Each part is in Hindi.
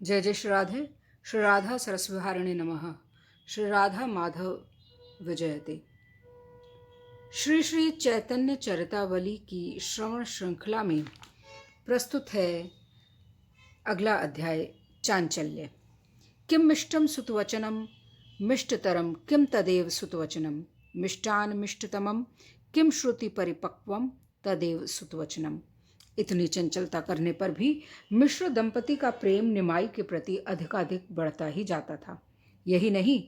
जय जय श्री राधे। श्री राधा सरस्वहारिणे नमः। श्री राधा माधव विजयते। श्री श्री चैतन्य चरितावली की श्रवण श्रृंखला में प्रस्तुत है अगला अध्याय, चांचल्य। किम मिष्टम सुतवचनम मिष्टतरम किम तदेव सुतवचनम मिष्टान मिष्टतमम किम श्रुति परिपक्वम तदेव सुतवचनम। इतनी चंचलता करने पर भी मिश्र दंपति का प्रेम निमाई के प्रति अधिकाधिक बढ़ता ही जाता था। यही नहीं,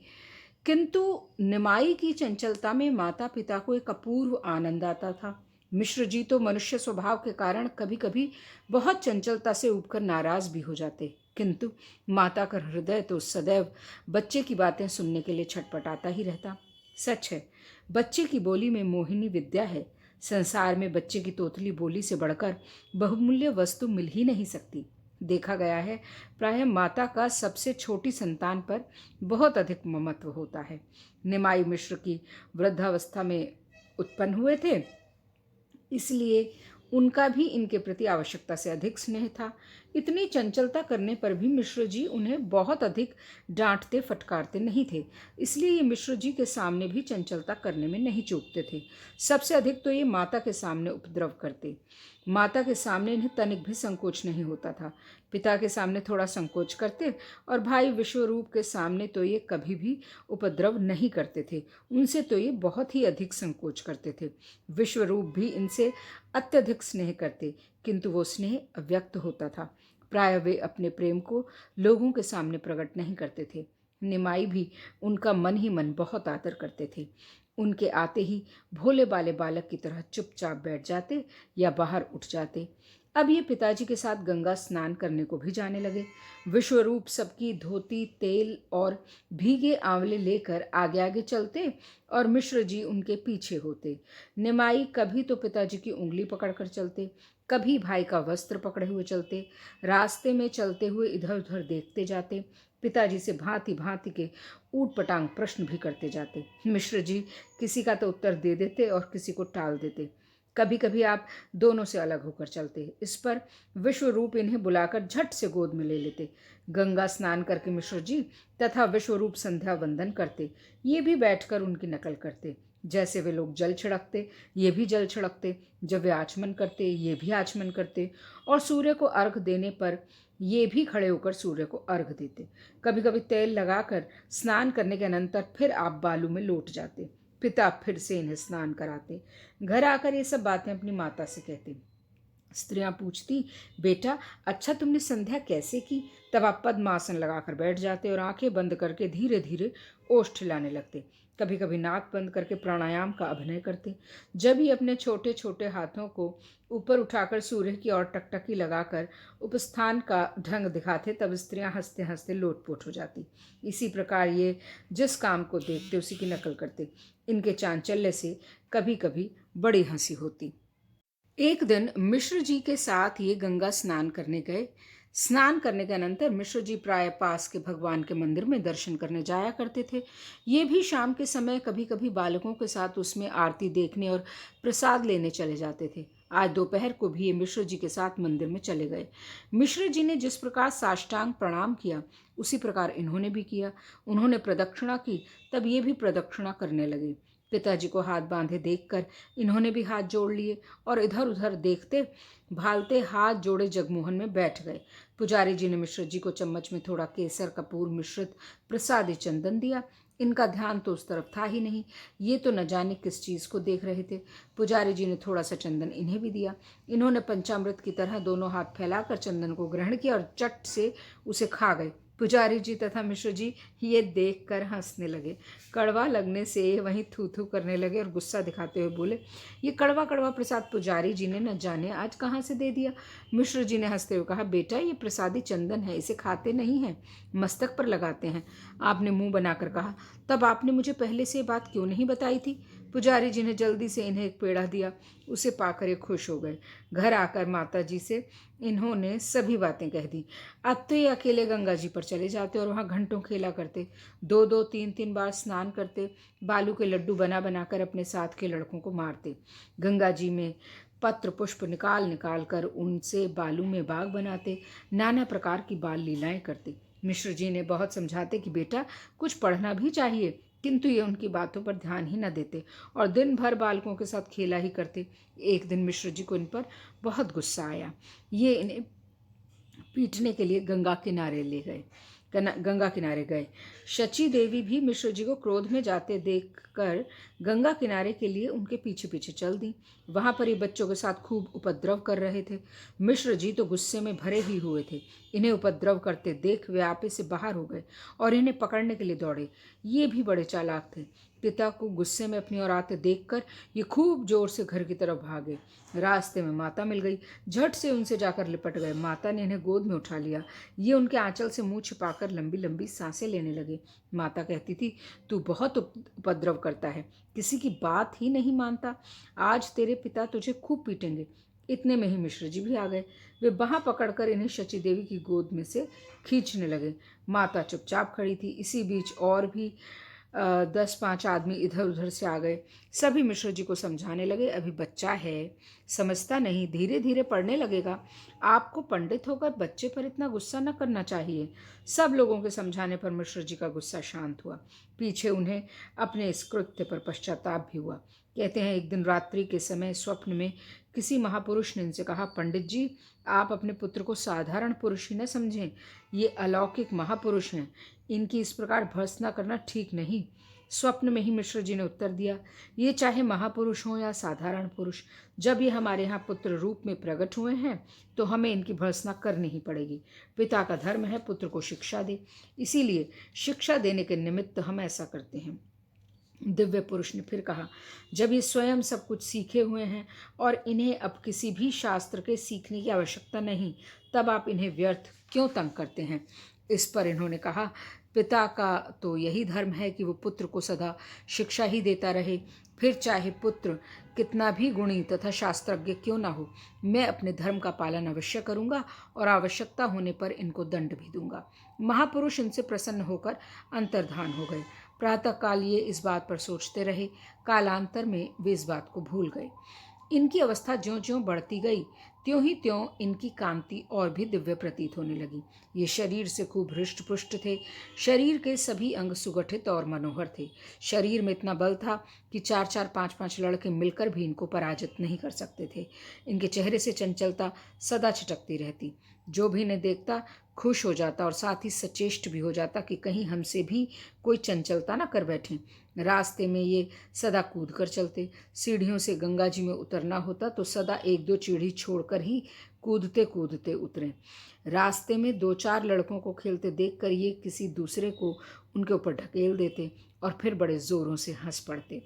किंतु निमाई की चंचलता में माता पिता को एक अपूर्व आनंद आता था। मिश्र जी तो मनुष्य स्वभाव के कारण कभी कभी बहुत चंचलता से उबकर नाराज भी हो जाते, किंतु माता का हृदय तो सदैव बच्चे की बातें सुनने के लिए छटपटाता ही रहता। सच है, बच्चे की बोली में मोहिनी विद्या है। संसार में बच्चे की तोतली बोली से बढ़कर बहुमूल्य वस्तु मिल ही नहीं सकती। देखा गया है, प्रायः माता का सबसे छोटी संतान पर बहुत अधिक ममत्व होता है। निमाई मिश्र की वृद्धावस्था में उत्पन्न हुए थे, इसलिए उनका भी इनके प्रति आवश्यकता से अधिक स्नेह था। इतनी चंचलता करने पर भी मिश्र जी उन्हें बहुत अधिक डांटते फटकारते नहीं थे, इसलिए ये मिश्र जी के सामने भी चंचलता करने में नहीं चूकते थे। सबसे अधिक तो ये माता के सामने उपद्रव करते। माता के सामने इन्हें तनिक भी संकोच नहीं होता था। पिता के सामने थोड़ा संकोच करते और भाई विश्वरूप के सामने तो ये कभी भी उपद्रव नहीं करते थे। उनसे तो ये बहुत ही अधिक संकोच करते थे। विश्वरूप भी इनसे अत्यधिक स्नेह करते, किंतु वो स्नेह अव्यक्त होता था। प्राय वे अपने प्रेम को लोगों के सामने प्रकट नहीं करते थे। निमाई भी उनका मन ही मन बहुत आदर करते थे। उनके आते ही भोले बाले बालक की तरह चुपचाप बैठ जाते या बाहर उठ जाते। अब ये पिताजी के साथ गंगा स्नान करने को भी जाने लगे। विश्वरूप सबकी धोती, तेल और भीगे आंवले लेकर आगे आगे चलते और मिश्र जी उनके पीछे होते। निमाई कभी तो पिताजी की उंगली पकड़कर चलते, कभी भाई का वस्त्र पकड़े हुए चलते। रास्ते में चलते हुए इधर उधर देखते जाते। पिताजी से भांति भांति के ऊट पटांग प्रश्न भी करते जाते। मिश्र जी किसी का तो उत्तर दे देते और किसी को टाल देते। कभी कभी आप दोनों से अलग होकर चलते। इस पर विश्वरूप इन्हें बुलाकर झट से गोद में ले लेते। गंगा स्नान करके मिश्र जी तथा विश्वरूप संध्या वंदन करते। ये भी बैठकर उनकी नकल करते। जैसे वे लोग जल छिड़कते, ये भी जल छिड़कते। जब वे आचमन करते, ये भी आचमन करते। और सूर्य को अर्घ देने पर ये भी खड़े होकर सूर्य को अर्घ देते। कभी कभी तेल लगाकर स्नान करने के अनंतर फिर आप बालू में लौट जाते। पिता फिर से इन्हें स्नान कराते। घर आकर ये सब बातें अपनी माता से कहते। स्त्रियां पूछती, बेटा अच्छा तुमने संध्या कैसे की? तब आप पद्मासन लगाकर बैठ जाते और आंखें बंद करके धीरे धीरे ओष्ठ हिलाने लगते। कभी कभी नाक बंद करके प्राणायाम का अभिनय करते। जब ही अपने छोटे छोटे हाथों को ऊपर उठाकर सूर्य की ओर टकटकी लगाकर उपस्थान का ढंग दिखाते, तब स्त्रियां हंसते हंसते लोटपोट हो जाती। इसी प्रकार ये जिस काम को देखते उसी की नकल करते। इनके चांचल्य से कभी कभी बड़ी हंसी होती। एक दिन मिश्र जी के साथ ये गंगा स्नान करने गए। स्नान करने के अनंतर मिश्र जी प्राय पास के भगवान के मंदिर में दर्शन करने जाया करते थे। ये भी शाम के समय कभी कभी बालकों के साथ उसमें आरती देखने और प्रसाद लेने चले जाते थे। आज दोपहर को भी ये मिश्र जी के साथ मंदिर में चले गए। मिश्र जी ने जिस प्रकार साष्टांग प्रणाम किया, उसी प्रकार इन्होंने भी किया। उन्होंने प्रदक्षिणा की, तब ये भी प्रदक्षिणा करने लगे। पिताजी को हाथ बांधे देखकर इन्होंने भी हाथ जोड़ लिए और इधर उधर देखते भालते हाथ जोड़े जगमोहन में बैठ गए। पुजारी जी ने मिश्र जी को चम्मच में थोड़ा केसर कपूर मिश्रित प्रसादी चंदन दिया। इनका ध्यान तो उस तरफ था ही नहीं, ये तो न जाने किस चीज़ को देख रहे थे। पुजारी जी ने थोड़ा सा चंदन इन्हें भी दिया। इन्होंने पंचामृत की तरह दोनों हाथ फैलाकर चंदन को ग्रहण किया और चट से उसे खा गए। पुजारी जी तथा मिश्र जी ये देखकर हंसने लगे। कड़वा लगने से वहीं थू थू करने लगे और गुस्सा दिखाते हुए बोले, ये कड़वा कड़वा प्रसाद पुजारी जी ने न जाने आज कहाँ से दे दिया। मिश्र जी ने हंसते हुए कहा, बेटा ये प्रसादी चंदन है, इसे खाते नहीं हैं, मस्तक पर लगाते हैं। आपने मुंह बनाकर कहा, तब आपने मुझे पहले से ये बात क्यों नहीं बताई थी? पुजारी जी ने जल्दी से इन्हें एक पेड़ा दिया। उसे पाकर ये खुश हो गए। घर आकर माता जी से इन्होंने सभी बातें कह दी। अब तो ये अकेले गंगा जी पर चले जाते और वहाँ घंटों खेला करते। दो दो तीन तीन बार स्नान करते। बालू के लड्डू बना बनाकर अपने साथ के लड़कों को मारते। गंगा जी में पत्र पुष्प निकाल निकाल कर उनसे बालू में बाग बनाते, नाना प्रकार की बाल लीलाएं करते। मिश्र जी ने बहुत समझाते कि बेटा कुछ पढ़ना भी चाहिए, किंतु ये उनकी बातों पर ध्यान ही न देते और दिन भर बालकों के साथ खेला ही करते। एक दिन मिश्र जी को इन पर बहुत गुस्सा आया। ये इन्हें पीटने के लिए गंगा किनारे गए। शची देवी भी मिश्र जी को क्रोध में जाते देखकर गंगा किनारे के लिए उनके पीछे पीछे चल दी। वहां पर ये बच्चों के साथ खूब उपद्रव कर रहे थे। मिश्र जी तो गुस्से में भरे ही हुए थे। इन्हें उपद्रव करते देख वे आपे से बाहर हो गए और इन्हें पकड़ने के लिए दौड़े। ये भी बड़े चालाक थे। पिता को गुस्से में अपनी ओर आते देखकर ये खूब जोर से घर की तरफ भागे। रास्ते में माता मिल गई। झट से उनसे जाकर लिपट गए। माता ने इन्हें गोद में उठा लिया। ये उनके आंचल से मुंह छिपाकर लंबी लंबी सांसें लेने लगे। माता कहती थी, तू बहुत उपद्रव करता है, किसी की बात ही नहीं मानता। आज तेरे पिता तुझे खूब पीटेंगे। इतने में ही मिश्र जी भी आ गए। वे बांह पकड़कर इन्हें शची देवी की गोद में से खींचने लगे। माता चुपचाप खड़ी थी। इसी बीच और भी 10-5 आदमी इधर उधर से आ गए। सभी मिश्र जी को समझाने लगे, अभी बच्चा है, समझता नहीं, धीरे धीरे पढ़ने लगेगा। आपको पंडित होकर बच्चे पर इतना गुस्सा न करना चाहिए। सब लोगों के समझाने पर मिश्र जी का गुस्सा शांत हुआ। पीछे उन्हें अपने इस कृत्य पर पश्चाताप भी हुआ। कहते हैं एक दिन रात्रि के समय स्वप्न में किसी महापुरुष ने इनसे कहा, पंडित जी आप अपने पुत्र को साधारण पुरुष ही न समझें, ये अलौकिक महापुरुष हैं, इनकी इस प्रकार भर्त्सना करना ठीक नहीं। स्वप्न में ही मिश्र जी ने उत्तर दिया, ये चाहे महापुरुष हों या साधारण पुरुष, जब ये हमारे यहाँ पुत्र रूप में प्रकट हुए हैं तो हमें इनकी भर्त्सना करनी ही पड़ेगी। पिता का धर्म है पुत्र को शिक्षा दे, इसीलिए शिक्षा देने के निमित्त हम ऐसा करते हैं। दिव्य पुरुष ने फिर कहा, जब ये स्वयं सब कुछ सीखे हुए हैं और इन्हें अब किसी भी शास्त्र के सीखने की आवश्यकता नहीं, तब आप इन्हें व्यर्थ क्यों तंग करते हैं। इस पर इन्होंने कहा, पिता का तो यही धर्म है कि वो पुत्र को सदा शिक्षा ही देता रहे, फिर चाहे पुत्र कितना भी गुणी तथा शास्त्रज्ञ क्यों ना हो। मैं अपने धर्म का पालन अवश्य करूंगा और आवश्यकता होने पर इनको दंड भी दूंगा। महापुरुष इनसे प्रसन्न होकर अंतर्धान हो गए। प्रातःकाल ये इस बात पर सोचते रहे। कालांतर में वे इस बात को भूल गए। इनकी अवस्था ज्यों ज्यों बढ़ती गई त्यों ही त्यों इनकी कांति और भी दिव्य प्रतीत होने लगी। ये शरीर से खूब हृष्ट पुष्ट थे। शरीर के सभी अंग सुगठित और मनोहर थे। शरीर में इतना बल था कि 4-4, 5-5 लड़के मिलकर भी इनको पराजित नहीं कर सकते थे। इनके चेहरे से चंचलता सदा छिटकती रहती। जो भी इन्हें देखता खुश हो जाता और साथ ही सचेष्ट भी हो जाता कि कहीं हमसे भी कोई चंचलता ना कर बैठे। रास्ते में ये सदा कूद कर चलते। सीढ़ियों से गंगा जी में उतरना होता तो सदा 1-2 सीढ़ी छोड़कर ही कूदते कूदते उतरे। रास्ते में 2-4 लड़कों को खेलते देखकर ये किसी दूसरे को उनके ऊपर ढकेल देते और फिर बड़े जोरों से हंस पड़ते।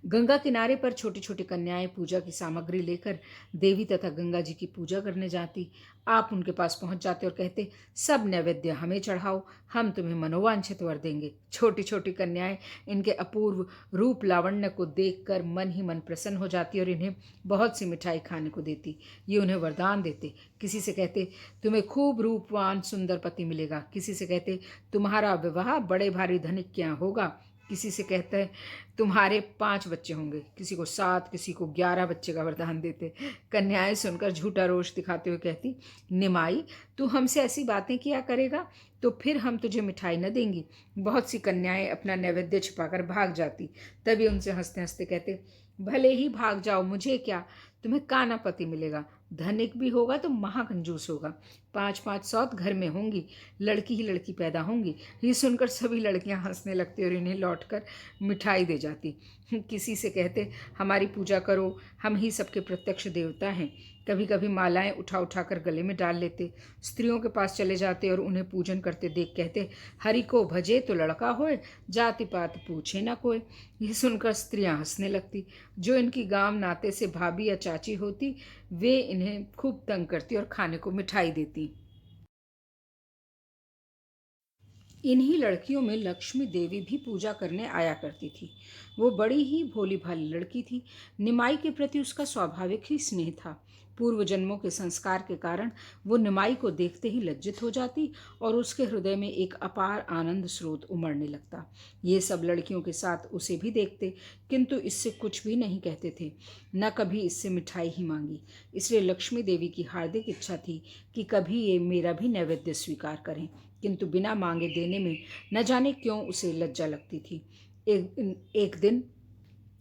गंगा किनारे पर छोटी छोटी कन्याएं पूजा की सामग्री लेकर देवी तथा गंगा जी की पूजा करने जाती। आप उनके पास पहुंच जाते और कहते, सब नैवेद्य हमें चढ़ाओ, हम तुम्हें मनोवांछित वर देंगे। छोटी छोटी कन्याएं इनके अपूर्व रूप लावण्य को देखकर मन ही मन प्रसन्न हो जाती और इन्हें बहुत सी मिठाई खाने को देती। ये उन्हें वरदान देते। किसी से कहते, तुम्हें खूब रूपवान सुंदर पति मिलेगा। किसी से कहते, तुम्हारा विवाह बड़े भारी धनिक के यहाँ होगा। किसी से कहते हैं, तुम्हारे 5 बच्चे होंगे। किसी को 7, किसी को 11 बच्चे का वरदान देते। कन्याएं सुनकर झूठा रोष दिखाते हुए कहती, निमाई तू हमसे ऐसी बातें किया करेगा तो फिर हम तुझे मिठाई न देंगी। बहुत सी कन्याएं अपना नैवेद्य छिपाकर भाग जाती। तभी उनसे हंसते हंसते कहते, भले ही भाग जाओ, मुझे क्या, तुम्हें काना पति मिलेगा। धनिक भी होगा तो महाकंजूस होगा। 5-5 सौत घर में होंगी, लड़की ही लड़की पैदा होंगी। ये सुनकर सभी लड़कियां हंसने लगती और इन्हें लौटकर मिठाई दे जाती। किसी से कहते, हमारी पूजा करो, हम ही सबके प्रत्यक्ष देवता हैं। कभी कभी मालाएं उठा उठा कर गले में डाल लेते। स्त्रियों के पास चले जाते और उन्हें पूजन करते देख कहते, हरि को भजे तो लड़का होए, जाति पात पूछे ना कोई। यह सुनकर स्त्रियां हंसने लगती। जो इनकी गांव नाते से भाभी या चाची होती वे इन्हें खूब तंग करती और खाने को मिठाई देती। इन्हीं लड़कियों में लक्ष्मी देवी भी पूजा करने आया करती थी। वो बड़ी ही भोली भाली लड़की थी। निमाई के प्रति उसका स्वाभाविक ही स्नेह था। पूर्व जन्मों के संस्कार के कारण वो निमाई को देखते ही लज्जित हो जाती और उसके हृदय में एक अपार आनंद स्रोत उमड़ने लगता। ये सब लड़कियों के साथ उसे भी देखते, किंतु इससे कुछ भी नहीं कहते थे, न कभी इससे मिठाई ही मांगी। इसलिए लक्ष्मी देवी की हार्दिक इच्छा थी कि कभी ये मेरा भी नैवेद्य स्वीकार करें, किंतु बिना मांगे देने में न जाने क्यों उसे लज्जा लगती थी। एक दिन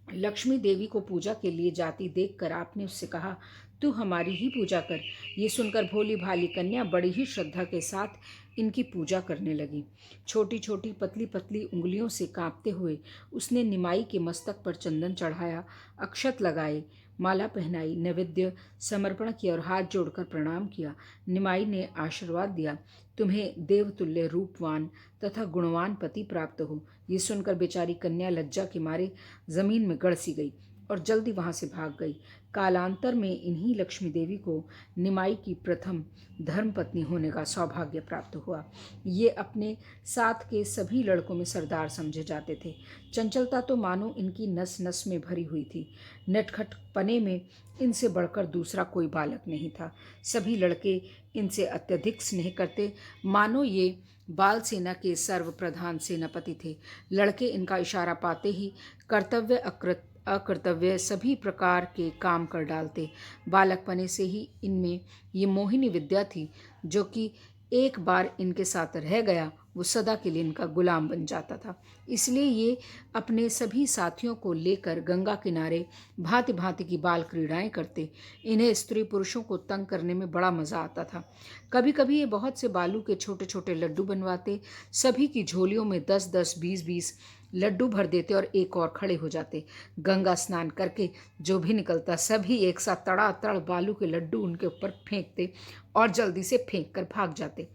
लक्ष्मी देवी को पूजा के लिए जाती देखकर आपने उससे कहा, तू हमारी ही पूजा कर। ये सुनकर भोली भाली कन्या बड़ी ही श्रद्धा के साथ इनकी पूजा करने लगी। छोटी छोटी पतली पतली उंगलियों से कांपते हुए उसने निमाई के मस्तक पर चंदन चढ़ाया, अक्षत लगाए, माला पहनाई, नैवेद्य समर्पण किया और हाथ जोड़कर प्रणाम किया। निमाई ने आशीर्वाद दिया, तुम्हें देवतुल्य रूपवान तथा गुणवान पति प्राप्त हो। ये सुनकर बेचारी कन्या लज्जा के मारे जमीन में गड़ सी गई और जल्दी वहां से भाग गई। कालांतर में इन्हीं लक्ष्मी देवी को निमाई की प्रथम धर्मपत्नी होने का सौभाग्य प्राप्त हुआ। ये अपने साथ के सभी लड़कों में सरदार समझे जाते थे। चंचलता तो मानो इनकी नस नस में भरी हुई थी। नटखट पने में इनसे बढ़कर दूसरा कोई बालक नहीं था। सभी लड़के इनसे अत्यधिक स्नेह करते, मानो ये बाल सेना के सर्वप्रधान सेनापति थे। लड़के इनका इशारा पाते ही कर्तव्य अकर्तव्य सभी प्रकार के काम कर डालते। बालकपने से ही इनमें ये मोहिनी विद्या थी, जो कि एक बार इनके साथ रह गया वो सदा के लिए इनका गुलाम बन जाता था। इसलिए ये अपने सभी साथियों को लेकर गंगा किनारे भांति भांति की बाल क्रीड़ाएं करते। इन्हें स्त्री पुरुषों को तंग करने में बड़ा मज़ा आता था। कभी कभी ये बहुत से बालू के छोटे छोटे लड्डू बनवाते, सभी की झोलियों में 10-10, 20-20 लड्डू भर देते और एक और खड़े हो जाते। गंगा स्नान करके जो भी निकलता सभी एक साथ तड़ातड़ बालू के लड्डू उनके ऊपर फेंकते और जल्दी से फेंक कर भाग जाते।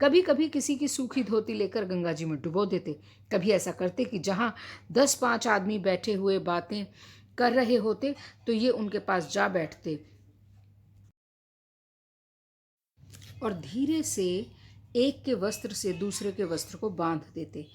कभी कभी किसी की सूखी धोती लेकर गंगा जी में डुबो देते। कभी ऐसा करते कि जहाँ 10-5 आदमी बैठे हुए बातें कर रहे होते तो ये उनके पास जा बैठते और धीरे से एक के वस्त्र से दूसरे के वस्त्र को बांध देते।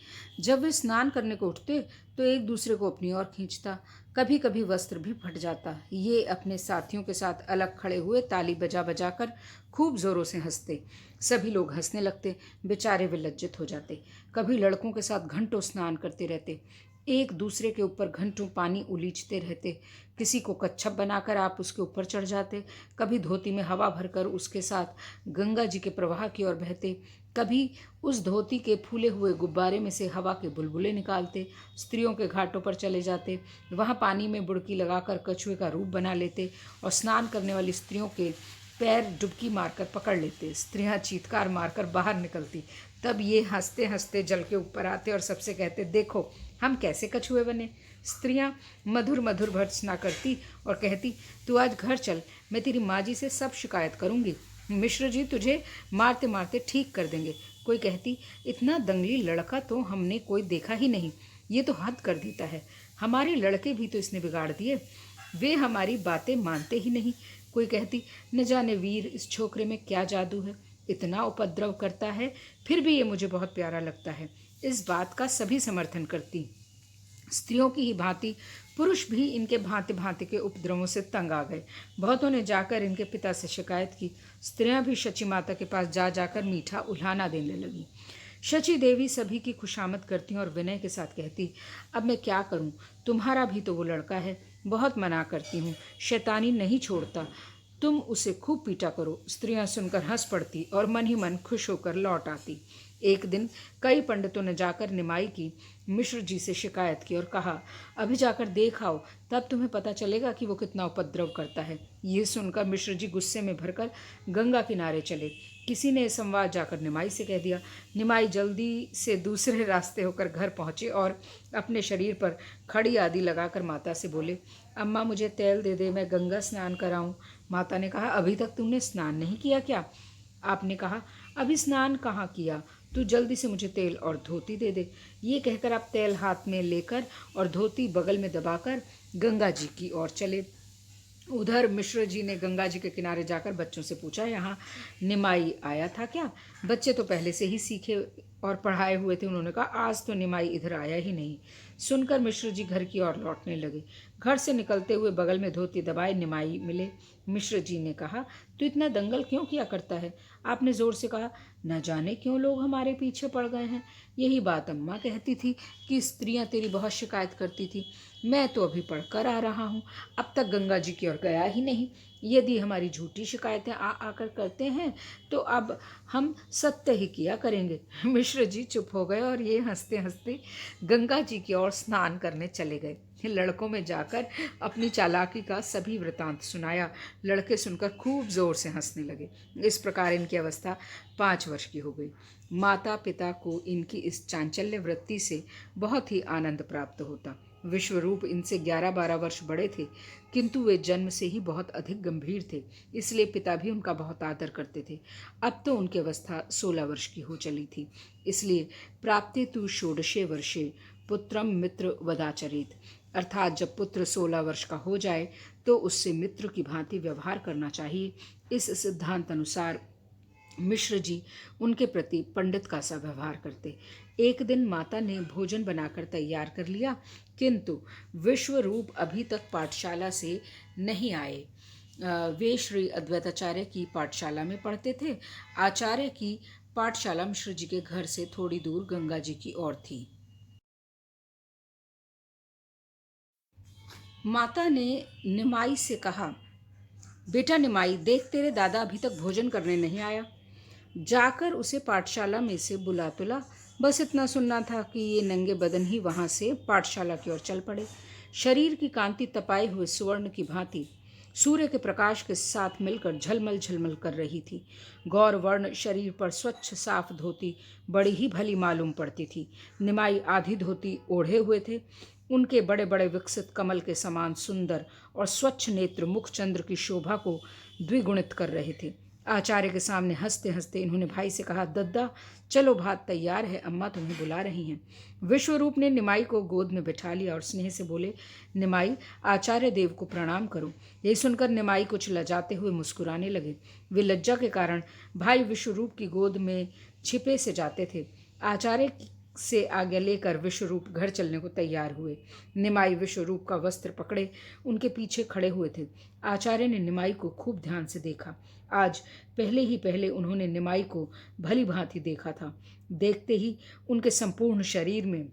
जब वे स्नान करने को उठते तो एक दूसरे को अपनी ओर खींचता। कभी कभी वस्त्र भी फट जाता। ये अपने साथियों के साथ अलग खड़े हुए ताली बजा बजा कर खूब जोरों से हंसते। सभी लोग हंसने लगते, बेचारे वे लज्जित हो जाते। कभी लड़कों के साथ घंटों स्नान करते रहते, एक दूसरे के ऊपर घंटों पानी उलीचते रहते। किसी को कच्छप बनाकर आप उसके ऊपर चढ़ जाते, कभी धोती में हवा भरकर उसके साथ गंगा जी के प्रवाह की ओर बहते, कभी उस धोती के फूले हुए गुब्बारे में से हवा के बुलबुले निकालते। स्त्रियों के घाटों पर चले जाते, वहाँ पानी में बुड़की लगाकर कछुए का रूप बना लेते और स्नान करने वाली स्त्रियों के पैर डुबकी मारकर पकड़ लेते। स्त्रियां चीत्कार मारकर बाहर निकलती। तब ये हंसते हंसते जल के ऊपर आते और सबसे कहते, देखो हम कैसे कछुए बने। स्त्रियां मधुर मधुर भर्त्सना करती और कहती, तू आज घर चल, मैं तेरी माँ जी से सब शिकायत करूँगी, मिश्र जी तुझे मारते मारते ठीक कर देंगे। कोई कहती, इतना दंगली लड़का तो हमने कोई देखा ही नहीं, ये तो हद कर देता है। हमारे लड़के भी तो इसने बिगाड़ दिए, वे हमारी बातें मानते ही नहीं। कोई कहती, न जाने वीर इस छोकरे में क्या जादू है, इतना उपद्रव करता है फिर भी ये मुझे बहुत प्यारा लगता है। इस बात का सभी समर्थन करती। स्त्रियों की ही भांति पुरुष भी इनके भांति भांति के उपद्रवों से तंग आ गए। बहुतों ने जाकर इनके पिता से शिकायत की। स्त्रियां भी शची माता के पास जा जाकर मीठा उल्हाना देने लगी। शची देवी सभी की खुशामद करती और विनय के साथ कहती, अब मैं क्या करूं, तुम्हारा भी तो वो लड़का है, बहुत मना करती हूँ, शैतानी नहीं छोड़ता, तुम उसे खूब पीटा करो। स्त्रियां सुनकर हंस पड़ती और मन ही मन खुश होकर लौट आती। एक दिन कई पंडितों ने जाकर निमाई की मिश्र जी से शिकायत की और कहा, अभी जाकर देख आओ, तब तुम्हें पता चलेगा कि वो कितना उपद्रव करता है। ये सुनकर मिश्र जी गुस्से में भरकर गंगा किनारे चले। किसी ने संवाद जाकर निमाई से कह दिया। निमाई जल्दी से दूसरे रास्ते होकर घर पहुँचे और अपने शरीर पर खड़ी आदि लगाकर माता से बोले, अम्मा मुझे तेल दे दे, मैं गंगा स्नान कराऊं। माता ने कहा, अभी तक तुमने स्नान नहीं किया क्या? आपने कहा, अभी स्नान कहाँ किया, तू जल्दी से मुझे तेल और धोती दे दे। ये कहकर आप तेल हाथ में लेकर और धोती बगल में दबाकर गंगा जी की ओर चले। उधर मिश्र जी ने गंगा जी के किनारे जाकर बच्चों से पूछा, यहाँ निमाई आया था क्या? बच्चे तो पहले से ही सीखे और पढ़ाए हुए थे। उन्होंने कहा, आज तो निमाई इधर आया ही नहीं। सुनकर मिश्र जी घर की ओर लौटने लगे। घर से निकलते हुए बगल में धोती दबाए निमाई मिले। मिश्र जी ने कहा, तू इतना दंगल क्यों किया करता है? आपने जोर से कहा, न जाने क्यों लोग हमारे पीछे पड़ गए हैं। यही बात अम्मा कहती थी कि स्त्रियां तेरी बहुत शिकायत करती थी। मैं तो अभी पढ़कर आ रहा हूँ, अब तक गंगा जी की ओर गया ही नहीं। यदि हमारी झूठी शिकायतें आ आकर करते हैं तो अब हम सत्य ही किया करेंगे। मिश्र जी चुप हो गए और ये हंसते हंसते गंगा जी की ओर स्नान करने चले गए। लड़कों में जाकर अपनी चालाकी का सभी वृतांत सुनाया। लड़के सुनकर खूब जोर से हंसने लगे। इस प्रकार इनकी अवस्था 5 वर्ष की हो गई। माता पिता को इनकी इस चांचल्य वृत्ति से बहुत ही आनंद प्राप्त होता। विश्वरूप इनसे 11-12 वर्ष बड़े थे, किंतु वे जन्म से ही बहुत अधिक गंभीर थे, इसलिए पिता भी उनका बहुत आदर करते थे। अब तो उनकी अवस्था 16 वर्ष की हो चली थी, इसलिए प्राप्ते तु षोडशे वर्षे पुत्रम मित्र वदाचरित, अर्थात जब पुत्र 16 वर्ष का हो जाए तो उससे मित्र की भांति व्यवहार करना चाहिए। इस सिद्धांत अनुसार मिश्र जी उनके प्रति पंडित का सा व्यवहार करते। एक दिन माता ने भोजन बनाकर तैयार कर लिया, किंतु विश्वरूप अभी तक पाठशाला से नहीं आए। वे श्री अद्वैताचार्य की पाठशाला में पढ़ते थे। आचार्य की पाठशाला मिश्र जी के घर से थोड़ी दूर गंगा जी की ओर थी। माता ने निमाई से कहा, बेटा निमाई, देख तेरे दादा अभी तक भोजन करने नहीं आया, जाकर उसे पाठशाला में से बुला तो ला। बस इतना सुनना था कि ये नंगे बदन ही वहां से पाठशाला की ओर चल पड़े। शरीर की कांति तपाए हुए सुवर्ण की भांति सूर्य के प्रकाश के साथ मिलकर झलमल झलमल कर रही थी। गौर वर्ण शरीर पर स्वच्छ साफ धोती बड़ी ही भली मालूम पड़ती थी। निमाई आधी धोती ओढ़े हुए थे। उनके बड़े बड़े विकसित कमल के समान सुंदर और स्वच्छ नेत्र मुख चंद्र की शोभा को द्विगुणित कर रहे थे। आचार्य के सामने हंसते हंसते इन्होंने भाई से कहा, दद्दा चलो भात तैयार है, अम्मा तुम्हें बुला रही हैं। विश्वरूप ने निमाई को गोद में बिठा लिया और स्नेह से बोले, निमाई आचार्य देव को प्रणाम करो। यही सुनकर निमाई कुछ लजाते हुए मुस्कुराने लगे। वे लज्जा के कारण भाई विश्वरूप की गोद में छिपे से जाते थे। आचार्य से आगे लेकर विश्वरूप घर चलने को तैयार हुए। निमाई विश्वरूप का वस्त्र पकड़े उनके पीछे खड़े हुए थे। आचार्य ने निमाई को खूब ध्यान से देखा। आज पहले ही पहले उन्होंने निमाई को भली भांति देखा था। देखते ही उनके संपूर्ण शरीर में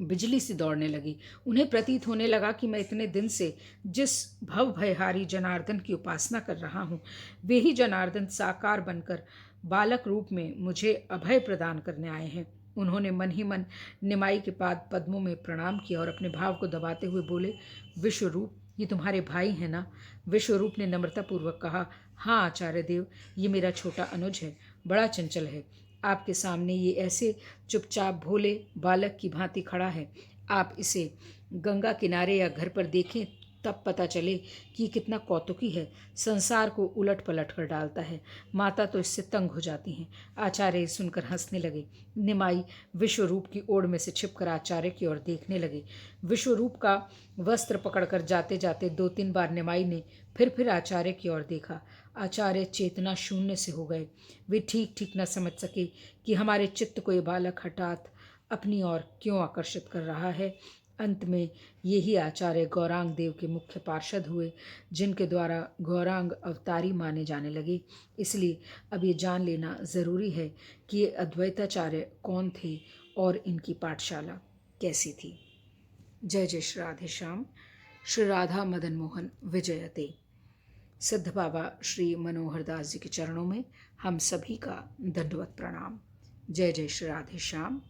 बिजली सी दौड़ने लगी। उन्हें प्रतीत होने लगा कि मैं इतने दिन से जिस भव भयहारी जनार्दन की उपासना कर रहा हूँ, वे ही जनार्दन साकार बनकर बालक रूप में मुझे अभय प्रदान करने आए हैं। उन्होंने मन ही मन निमाई के पाद पद्मों में प्रणाम किया और अपने भाव को दबाते हुए बोले, विश्वरूप ये तुम्हारे भाई हैं ना? विश्वरूप ने नम्रतापूर्वक कहा, हाँ आचार्य देव, ये मेरा छोटा अनुज है, बड़ा चंचल है। आपके सामने ये ऐसे चुपचाप भोले बालक की भांति खड़ा है। आप इसे गंगा किनारे या घर पर देखें तब पता चले कि कितना कौतुकी है, संसार को उलट पलट कर डालता है। माता तो इससे तंग हो जाती हैं। आचार्य सुनकर हंसने लगे। निमाई विश्वरूप की ओर में से छिपकर आचार्य की ओर देखने लगे। विश्वरूप का वस्त्र पकड़कर जाते जाते 2-3 बार निमाई ने फिर आचार्य की ओर देखा। आचार्य चेतना शून्य से हो गए। वे ठीक ठीक न समझ सके कि हमारे चित्त को ये बालक हठात अपनी ओर क्यों आकर्षित कर रहा है। अंत में यही आचार्य गौरांग देव के मुख्य पार्षद हुए, जिनके द्वारा गौरांग अवतारी माने जाने लगे। इसलिए अब ये जान लेना ज़रूरी है कि ये अद्वैताचार्य कौन थे और इनकी पाठशाला कैसी थी। जय जय श्री राधे श्याम। श्री राधा मदन मोहन विजयते। सिद्ध बाबा श्री मनोहर दास जी के चरणों में हम सभी का दंडवत प्रणाम। जय जय श्री राधे श्याम।